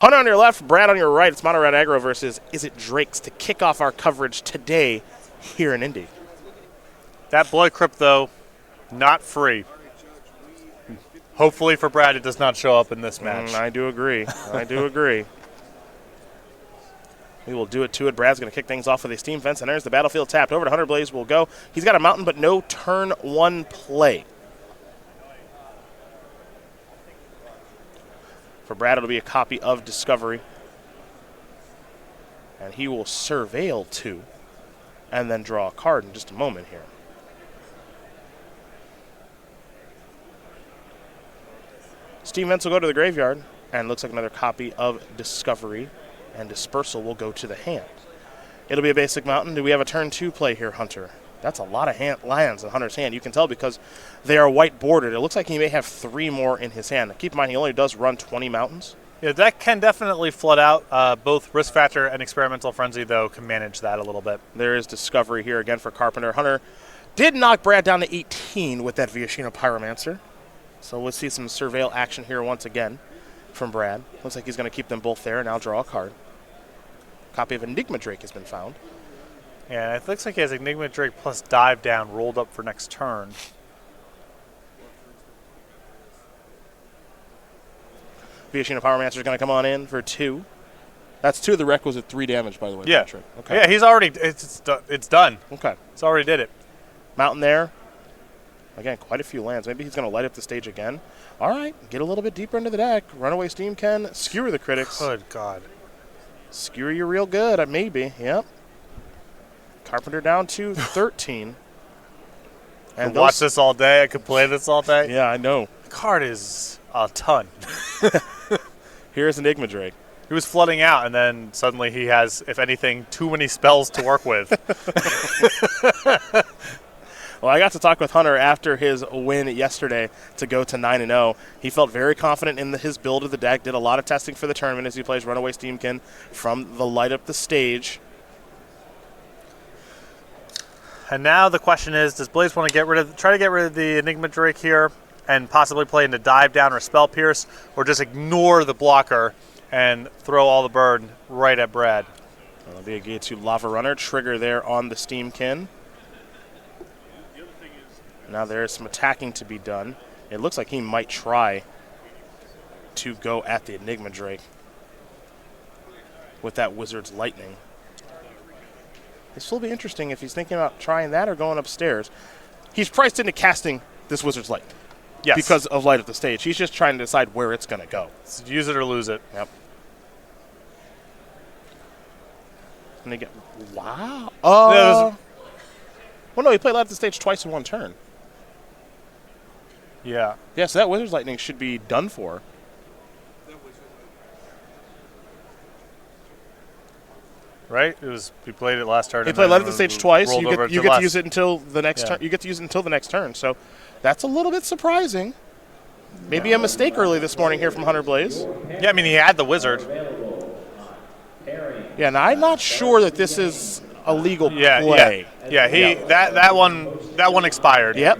Hunter on your left, Brad on your right. It's Mono Red Aggro versus Is It Drakes to kick off our coverage today here in Indy. That Blood Crypt, though, not free. Hopefully for Brad, it does not show up in this match. I do agree. I do agree. We will do it to it. Brad's going to kick things off with a steam fence, and there's the battlefield tapped. Over to Hunter. Blaes will go. He's got a mountain, but no turn one play. For Brad, it'll be a copy of Discovery. And he will surveil 2 and then draw a card in just a moment here. Steam Vents will go to the graveyard, and looks like another copy of Discovery, and Dispersal will go to the hand. It'll be a basic mountain. Do we have a turn 2 play here, Hunter? That's a lot of lands in Hunter's hand. You can tell because they are white bordered. It looks like he may have 3 more in his hand. Keep in mind, he only does run 20 mountains. Yeah, that can definitely flood out. Both Risk Factor and Experimental Frenzy, though, can manage that a little bit. There is Discovery here again for Carpenter. Hunter did knock Brad down to 18 with that Viashino Pyromancer. So we'll see some surveil action here once again from Brad. Looks like he's going to keep them both there and now draw a card. Copy of Enigma Drake has been found. Yeah, it looks like he has Enigma Drake plus Dive Down rolled up for next turn. Viashino Pyromancer is going to come on in for 2. That's 2 of the requisite 3 damage, by the way. Yeah. Patrick. Okay. Yeah, he's already, it's done. Okay. He's already did it. Mountain there. Again, quite a few lands. Maybe he's going to light up the stage again. All right, get a little bit deeper into the deck. Runaway Steam can skewer the critics. Good God. Skewer you real good, maybe. Yep. Carpenter down to 13. I could watch this all day. I could play this all day. Yeah, I know. The card is a ton. Here's Enigma Drake. He was flooding out, and then suddenly he has, if anything, too many spells to work with. Well, I got to talk with Hunter after his win yesterday to go to 9-0. He felt very confident in his build of the deck, did a lot of testing for the tournament as he plays Runaway Steamkin from the light up the stage. And now the question is, does Blaes want to try to get rid of the Enigma Drake here and possibly play into Dive Down or Spell Pierce, or just ignore the blocker and throw all the burn right at Brad? That'll be a G2 Lava Runner trigger there on the Steamkin. Now there's some attacking to be done. It looks like he might try to go at the Enigma Drake with that Wizard's Lightning. This will be interesting if he's thinking about trying that or going upstairs. He's priced into casting this Wizard's Lightning. Yes. Because of light up the stage. He's just trying to decide where it's going to go. So use it or lose it. Yep. And they get, wow. Well, no, he played light up the stage twice in one turn. Yeah. Yeah, so that Wizard's Lightning should be done for. Right? We played it last turn. He played light up the stage twice. You get to use it until the next turn. Yeah. You get to use it until the next turn. So that's a little bit surprising. Maybe a mistake early this morning here from Hunter Blaes. Yeah, I mean, he had the Wizard. Yeah, and I'm not sure that this is a legal play. Yeah, that one expired. Yep.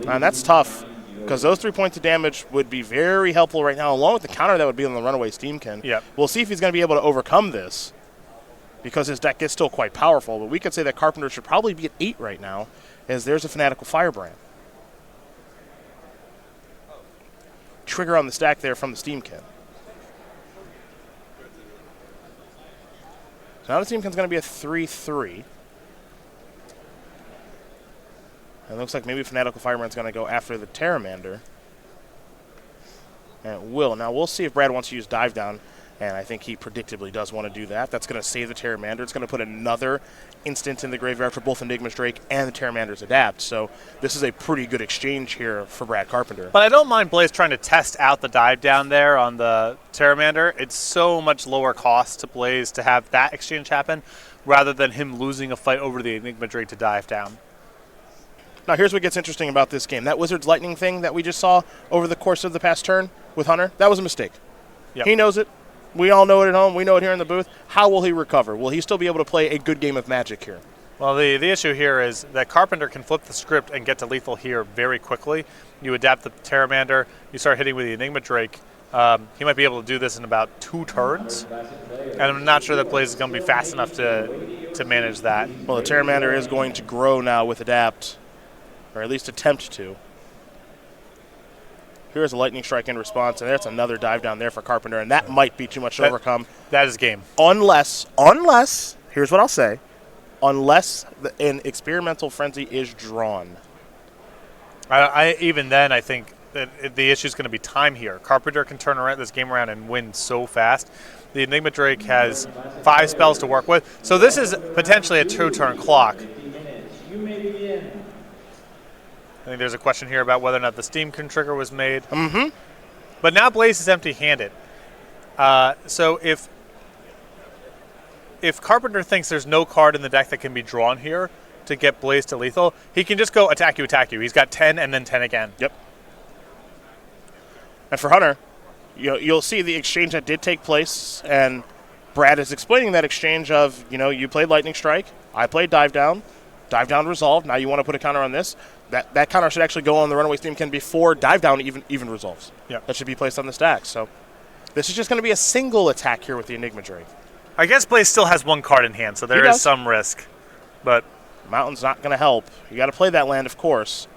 And that's tough because those 3 points of damage would be very helpful right now, along with the counter that would be on the Runaway Steamkin. Yep. We'll see if he's going to be able to overcome this because his deck is still quite powerful. But we could say that Carpenter should probably be at 8 right now, as there's a Fanatical Firebrand. Trigger on the stack there from the Steamkin. So now the Steamkin's going to be a 3-3. And it looks like maybe Fanatical Firebrand's going to go after the Terramander. And it will. Now we'll see if Brad wants to use Dive Down, and I think he predictably does want to do that. That's going to save the Terramander. It's going to put another instant in the graveyard for both Enigma's Drake and the Terramander's Adapt. So this is a pretty good exchange here for Brad Carpenter. But I don't mind Blaes trying to test out the Dive Down there on the Terramander. It's so much lower cost to Blaes to have that exchange happen rather than him losing a fight over the Enigma Drake to Dive Down. Now, here's what gets interesting about this game. That Wizard's Lightning thing that we just saw over the course of the past turn with Hunter, that was a mistake. Yep. He knows it. We all know it at home. We know it here in the booth. How will he recover? Will he still be able to play a good game of Magic here? Well, the issue here is that Carpenter can flip the script and get to lethal here very quickly. You adapt the Terramander, you start hitting with the Enigma Drake, He might be able to do this in about 2 turns, and I'm not sure that Blaes is going to be fast enough to manage that. Well, the Pteramander is going to grow now with Adapt, or at least attempt to. Here's a Lightning Strike in response, and that's another dive down there for Carpenter, and that might be too much to overcome. That is game. Unless, here's what I'll say, unless an Experimental Frenzy is drawn. Even then, I think that the issue is going to be time here. Carpenter can turn around this game around and win so fast. The Enigma Drake has 5 spells to work with, so this is potentially a 2-turn clock. I think there's a question here about whether or not the Steam Trigger was made. Mm-hmm. But now Blaes is empty-handed. So if Carpenter thinks there's no card in the deck that can be drawn here to get Blaes to lethal, he can just go attack you. He's got 10 and then 10 again. Yep. And for Hunter, you'll see the exchange that did take place, and Brad is explaining that exchange of, you played Lightning Strike, I played Dive Down resolved, now you want to put a counter on this. That counter should actually go on the Runaway Steamkin before Dive Down even resolves. Yeah. That should be placed on the stack. So this is just going to be a single attack here with the Enigma Drake. I guess Blaes still has 1 card in hand, so there is some risk. But Mountain's not going to help. You got to play that land, of course.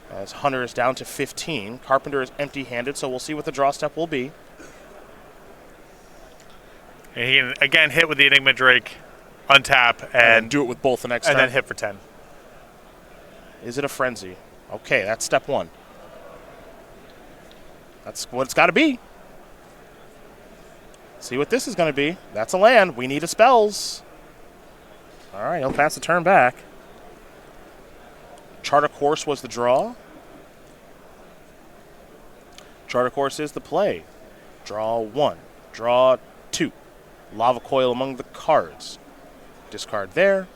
As Hunter is down to 15. Carpenter is empty-handed, so we'll see what the draw step will be. And he can, again, hit with the Enigma Drake, untap, and do it with both the next and turn. then hit for 10. Is it a frenzy? Okay, that's step 1. That's what it's got to be. See what this is going to be. That's a land. We need a spells. All right, he'll pass the turn back. Chart of Course was the draw. Chart of Course is the play. Draw 1. Draw 2. Lava Coil among the cards. Discard there.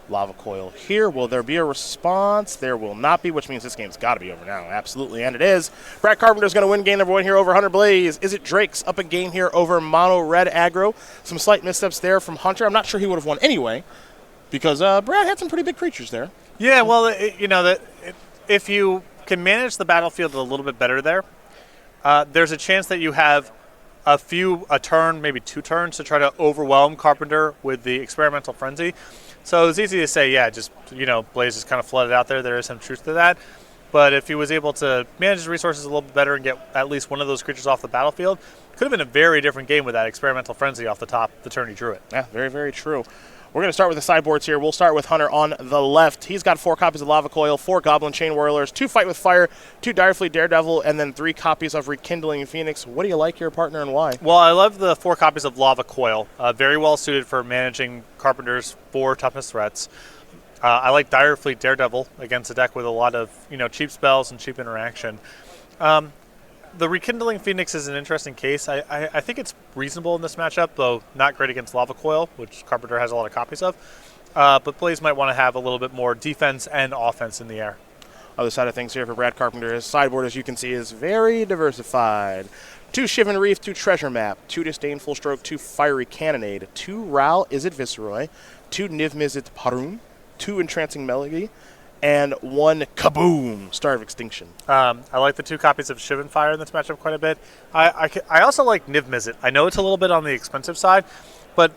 Lava Coil here. Will there be a response? There will not be, which means this game's got to be over now. Absolutely, and it is. Brad Carpenter's going to win game number 1 here over Hunter Blaes. Is it Drake's up a game here over Mono Red Aggro? Some slight missteps there from Hunter. I'm not sure he would have won anyway, because Brad had some pretty big creatures there. Yeah, well, if you can manage the battlefield a little bit better there, there's a chance that you have a turn, maybe 2 turns, to try to overwhelm Carpenter with the Experimental Frenzy. So it's easy to say, yeah, just, Blaes is kind of flooded out there. There is some truth to that. But if he was able to manage his resources a little bit better and get at least one of those creatures off the battlefield, could have been a very different game with that Experimental Frenzy off the top the turn he drew it. Yeah, very, very true. We're going to start with the sideboards here. We'll start with Hunter on the left. He's got 4 copies of Lava Coil, 4 Goblin Chain Whirlers, 2 Fight with Fire, 2 Direfleet Daredevil, and then 3 copies of Rekindling Phoenix. What do you like here, partner, and why? Well, I love the 4 copies of Lava Coil. Very well suited for managing Carpenter's 4 toughness threats. I like Direfleet Daredevil against a deck with a lot of cheap spells and cheap interaction. The Rekindling Phoenix is an interesting case. I think it's reasonable in this matchup, though not great against Lava Coil, which Carpenter has a lot of copies of. But Blaes might want to have a little bit more defense and offense in the air. Other side of things here for Brad Carpenter. His sideboard, as you can see, is very diversified. 2 Shivan Reef, 2 Treasure Map, 2 Disdainful Stroke, 2 Fiery Cannonade, 2 Ral Izzet Viceroy, 2 Niv Mizzet Parun, 2 Entrancing Melody, and 1 Kaboom, Star of Extinction. I like the 2 copies of Shivan Fire in this matchup quite a bit. I also like Niv Mizzet. I know it's a little bit on the expensive side, but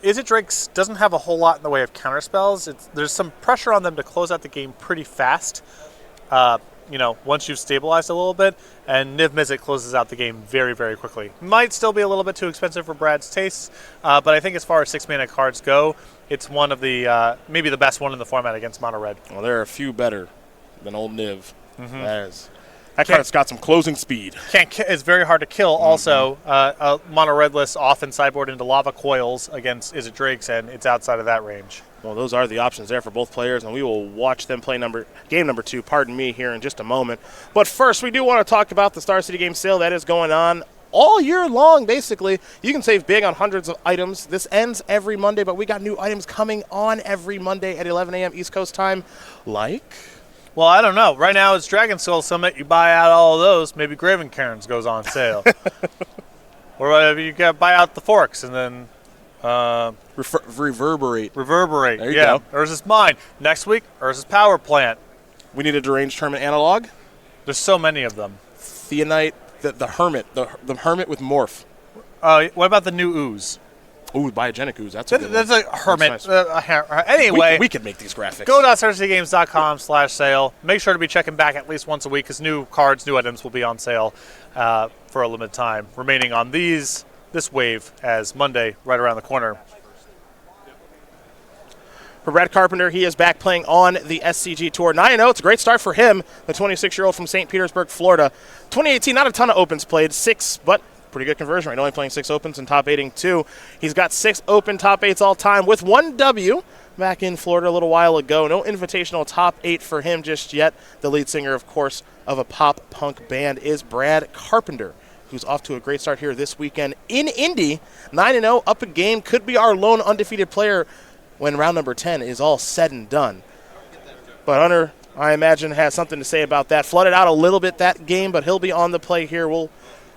Izzet Drake's doesn't have a whole lot in the way of counterspells. There's some pressure on them to close out the game pretty fast, once you've stabilized a little bit, and Niv Mizzet closes out the game very, very quickly. Might still be a little bit too expensive for Brad's tastes, but I think as far as 6-mana cards go, it's one of the maybe the best one in the format against Mono Red. Well, there are a few better than old Niv. Mm-hmm. That card's got some closing speed. It's very hard to kill. Mm-hmm. Also, Mono Redless often sideboard into Lava Coils against Izzet Drakes, and it's outside of that range. Well, those are the options there for both players, and we will watch them play game number 2, here in just a moment. But first, we do want to talk about the Star City Game sale that is going on all year long, basically. You can save big on hundreds of items. This ends every Monday, but we got new items coming on every Monday at 11 a.m. East Coast time, like... Well, I don't know. Right now it's Dragon Soul Summit. You buy out all of those. Maybe Graven Cairns goes on sale. Or you got buy out the Forks and then... Reverberate. There you go. Urza's Mine. Next week, Urza's Power Plant. We need a Deranged Tournament analog. There's so many of them. Theonite, the Hermit, the Hermit with Morph. What about the new ooze? Ooh, biogenic ooze. That's a good That's one. a hermit. Nice. Anyway, we could make these graphics. go to SCGINDY.com/sale. Make sure to be checking back at least once a week because new cards, new items will be on sale for a limited time. Remaining on this wave as Monday right around the corner. For Brad Carpenter, he is back playing on the SCG Tour. 9-0, it's a great start for him, the 26-year-old from St. Petersburg, Florida. 2018, not a ton of opens played, 6, but pretty good conversion rate, only playing 6 opens and top 8ing 2. He's got 6 open top 8s all time with 1 W back in Florida a little while ago. No invitational top 8 for him just yet. The lead singer, of course, of a pop punk band is Brad Carpenter, who's off to a great start here this weekend in Indy. 9-0, up a game, could be our lone undefeated player when round number 10 is all said and done. But Hunter, I imagine, has something to say about that. Flooded out a little bit that game, but he'll be on the play here. Will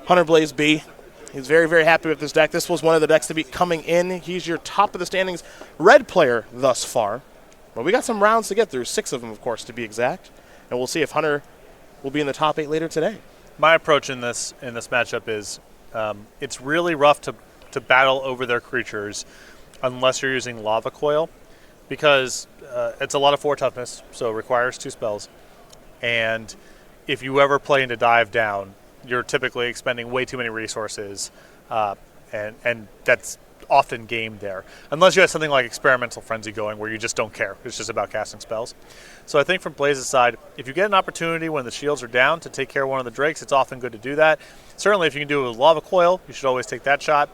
Hunter Blaes be? He's very, very happy with this deck. This was one of the decks to be coming in. He's your top of the standings red player thus far. But we got some rounds to get through, 6 of them, of course, to be exact. And we'll see if Hunter will be in the top 8 later today. My approach in this matchup is it's really rough to battle over their creatures unless you're using Lava Coil, because it's a lot of 4 toughness, so it requires 2 spells. And if you ever play into Dive Down, you're typically expending way too many resources, and that's often game there. Unless you have something like Experimental Frenzy going where you just don't care. It's just about casting spells. So I think from Blaes' side, if you get an opportunity when the shields are down to take care of one of the drakes, it's often good to do that. Certainly if you can do it with Lava Coil, you should always take that shot.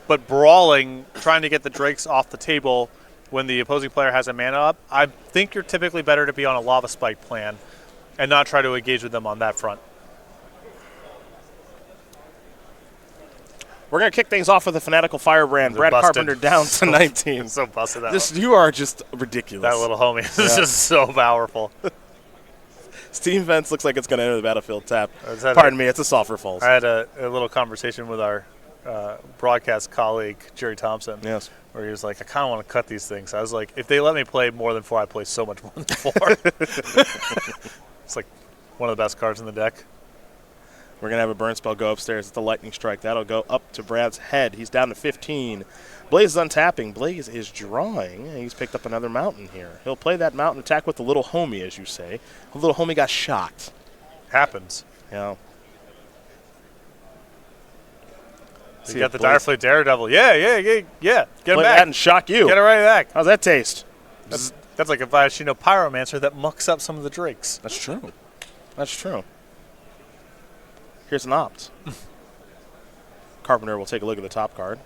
But brawling, trying to get the drakes off the table when the opposing player has a mana up, I think you're typically better to be on a Lava Spike plan and not try to engage with them on that front. We're going to kick things off with a Fanatical Firebrand. Brad Carpenter down to 19. So busted that one. You are just ridiculous. That little homie is just so powerful. Steam Vents looks like it's going to enter the battlefield tap. Pardon me, it's a Sulfur Falls. I had a little conversation with our broadcast colleague, Jerry Thompson, yes, where he was like, I kind of want to cut these things. I was like, if they let me play more than 4, I play so much more than 4. It's like one of the best cards in the deck. We're going to have a burn spell go upstairs. It's a lightning strike. That'll go up to Brad's head. He's down to 15. Blaes is untapping. Blaes is drawing. He's picked up another mountain here. He'll play that mountain attack with the little homie, as you say. The little homie got shocked. Happens. Yeah. You got the Direfleet Daredevil. Yeah. Get him play back. That and shock you. Get it right back. How's that taste? That's like a Viashino Pyromancer that mucks up some of the drakes. That's true. That's true. Here's an opt. Carpenter will take a look at the top card.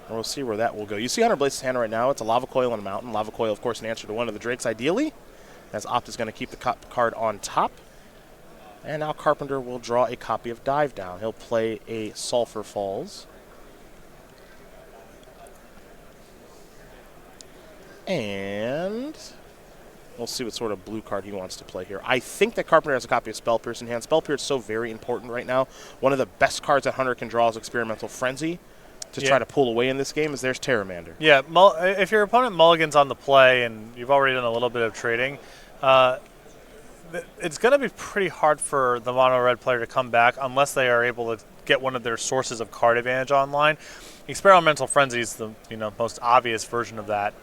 And we'll see where that will go. You see Hunter Blaes' hand right now. It's a Lava Coil on a mountain. Lava Coil, of course, an answer to one of the drakes, ideally, as opt is going to keep the card on top. And now Carpenter will draw a copy of Dive Down. He'll play a Sulfur Falls. And we'll see what sort of blue card he wants to play here. I think that Carpenter has a copy of Spell Pierce in hand. Spell Pierce is so very important right now. One of the best cards that Hunter can draw is Experimental Frenzy to try to pull away in this game is there's Terramander. Yeah, if your opponent mulligans on the play and you've already done a little bit of trading, it's going to be pretty hard for the mono-red player to come back unless they are able to get one of their sources of card advantage online. Experimental Frenzy is the most obvious version of that.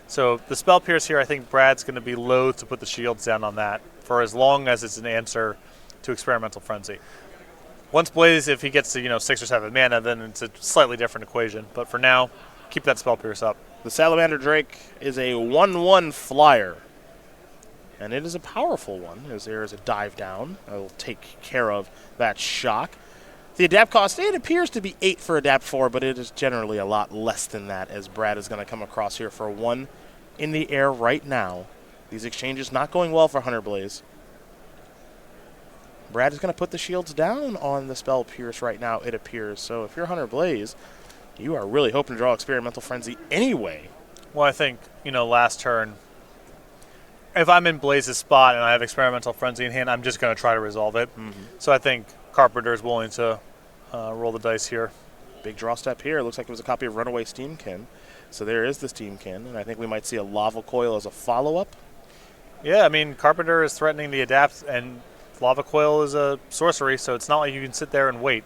So the Spell Pierce here, I think Brad's going to be loath to put the shields down on that for as long as it's an answer to Experimental Frenzy. Once Blaes, if he gets to 6 or 7 mana, then it's a slightly different equation. But for now, keep that Spell Pierce up. The Salamander Drake is a 1/1 flyer. And it is a powerful one, as there is a Dive Down. It'll take care of that shock. The adapt cost, it appears to be 8 for adapt 4, but it is generally a lot less than that, as Brad is going to come across here for 1 in the air right now. These exchanges not going well for Hunter Blaes. Brad is going to put the shields down on the Spell Pierce right now, it appears. So if you're Hunter Blaes, you are really hoping to draw Experimental Frenzy anyway. Well, I think, last turn, if I'm in Blaes' spot and I have Experimental Frenzy in hand, I'm just going to try to resolve it. Mm-hmm. So I think Carpenter is willing to roll the dice here. Big draw step here. Looks like it was a copy of Runaway Steamkin. So there is the Steamkin, and I think we might see a Lava Coil as a follow-up. Yeah, I mean, Carpenter is threatening the adapt, and Lava Coil is a sorcery, so it's not like you can sit there and wait.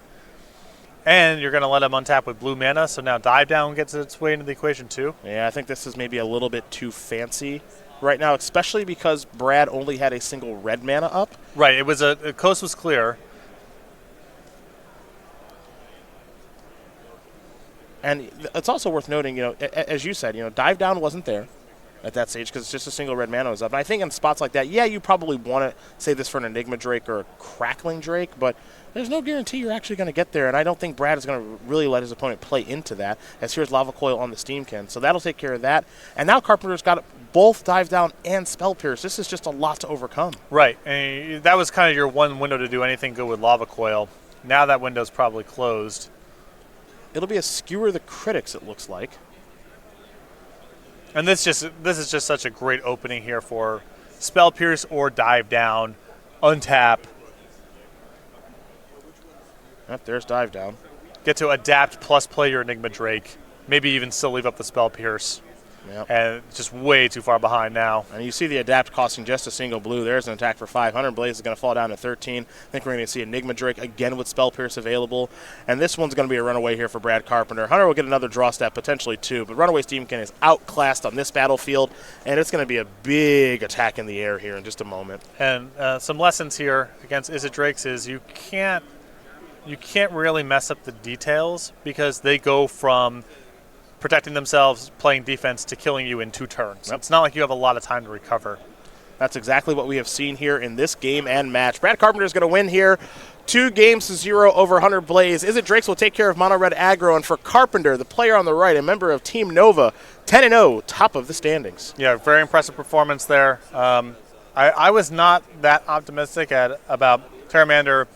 And you're going to let him untap with blue mana, so now Dive Down gets its way into the equation too. Yeah, I think this is maybe a little bit too fancy right now, especially because Brad only had a single red mana up. Right, it was the coast was clear. And it's also worth noting, as you said, Dive Down wasn't there at that stage because it's just a single red mana was up. And I think in spots like that, yeah, you probably want to say this for an Enigma Drake or a Crackling Drake, but there's no guarantee you're actually going to get there. And I don't think Brad is going to really let his opponent play into that, as here's Lava Coil on the Steamkin. So that'll take care of that. And now Carpenter's got both Dive Down and Spell Pierce. This is just a lot to overcome. Right, and that was kind of your one window to do anything good with Lava Coil. Now that window's probably closed. It'll be a Skewer the Critics, it looks like. And this is just such a great opening here for Spell Pierce or Dive Down, untap. Yep, there's Dive Down. Get to adapt plus play your Enigma Drake. Maybe even still leave up the Spell Pierce. Yep. And just way too far behind now. And you see the adapt costing just a single blue. There's an attack for 500. Blaze is going to fall down to 13. I think we're going to see Enigma Drake again with Spell Pierce available. And this one's going to be a runaway here for Brad Carpenter. Hunter will get another draw step, potentially two. But Runaway Steamkin is outclassed on this battlefield. And it's going to be a big attack in the air here in just a moment. And some lessons here against Izzet Drakes is you can't really mess up the details because they go from protecting themselves, playing defense, to killing you in 2 turns. Yep. It's not like you have a lot of time to recover. That's exactly what we have seen here in this game and match. Brad Carpenter is going to win here 2-0 over Hunter Blaze. Izzet Drakes will take care of Mono Red Aggro, and for Carpenter, the player on the right, a member of Team Nova, 10-0, top of the standings. Yeah, very impressive performance there. I was not that optimistic about Terramander's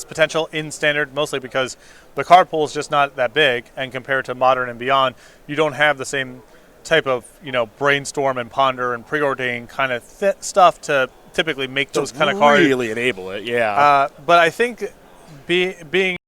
potential in Standard, mostly because the card pool is just not that big, and compared to Modern and Beyond, you don't have the same type of brainstorm and ponder and preordain kind of stuff to typically make those kind of cards really enable it. Yeah, but I think being